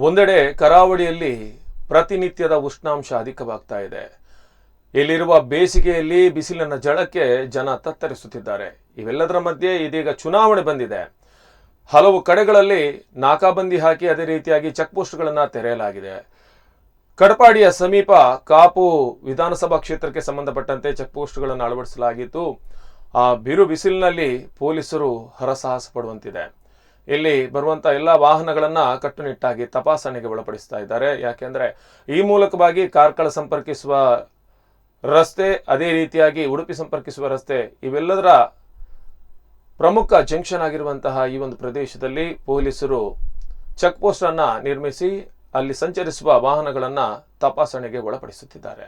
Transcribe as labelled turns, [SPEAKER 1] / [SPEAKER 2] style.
[SPEAKER 1] ಒಂದೆಡೆ ಕರಾವಳಿಯಲ್ಲಿ ಪ್ರತಿನಿತ್ಯದ ಉಷ್ಣಾಂಶ ಅಧಿಕವಾಗ್ತಾ ಇದೆ. ಇಲ್ಲಿರುವ ಬೇಸಿಗೆಯಲ್ಲಿ ಬಿಸಿಲಿನ ಝಳಕ್ಕೆ ಜನ ತತ್ತರಿಸುತ್ತಿದ್ದಾರೆ. ಇವೆಲ್ಲದರ ಮಧ್ಯೆ ಇದೀಗ ಚುನಾವಣೆ ಬಂದಿದೆ. ಹಲವು ಕಡೆಗಳಲ್ಲಿ ನಾಕಾಬಂದಿ ಹಾಕಿ ಅದೇ ರೀತಿಯಾಗಿ ಚೆಕ್ ಪೋಸ್ಟ್ಗಳನ್ನು ತೆರೆಯಲಾಗಿದೆ. ಕಡಪಾಡಿಯ ಸಮೀಪ ಕಾಪು ವಿಧಾನಸಭಾ ಕ್ಷೇತ್ರಕ್ಕೆ ಸಂಬಂಧಪಟ್ಟಂತೆ ಚೆಕ್ ಪೋಸ್ಟ್ಗಳನ್ನು ಅಳವಡಿಸಲಾಗಿದ್ದು, ಆ ಬಿರು ಬಿಸಿಲಿನಲ್ಲಿ ಪೊಲೀಸರು ಹರಸಾಹಸ ಪಡುವಂತಿದೆ. ಇಲ್ಲಿ ಬರುವಂತ ಎಲ್ಲ ವಾಹನಗಳನ್ನ ಕಟ್ಟುನಿಟ್ಟಾಗಿ ತಪಾಸಣೆಗೆ ಒಳಪಡಿಸ್ತಾ ಇದ್ದಾರೆ. ಯಾಕೆಂದ್ರೆ ಈ ಮೂಲಕವಾಗಿ ಕಾರ್ಕಳ ಸಂಪರ್ಕಿಸುವ ರಸ್ತೆ, ಅದೇ ರೀತಿಯಾಗಿ ಉಡುಪಿ ಸಂಪರ್ಕಿಸುವ ರಸ್ತೆ, ಇವೆಲ್ಲದರ ಪ್ರಮುಖ ಜಂಕ್ಷನ್ ಆಗಿರುವಂತಹ ಈ ಒಂದು ಪ್ರದೇಶದಲ್ಲಿ ಪೊಲೀಸರು ಚೆಕ್ ಪೋಸ್ಟ್ ಅನ್ನ ನಿರ್ಮಿಸಿ ಅಲ್ಲಿ ಸಂಚರಿಸುವ ವಾಹನಗಳನ್ನ ತಪಾಸಣೆಗೆ ಒಳಪಡಿಸುತ್ತಿದ್ದಾರೆ.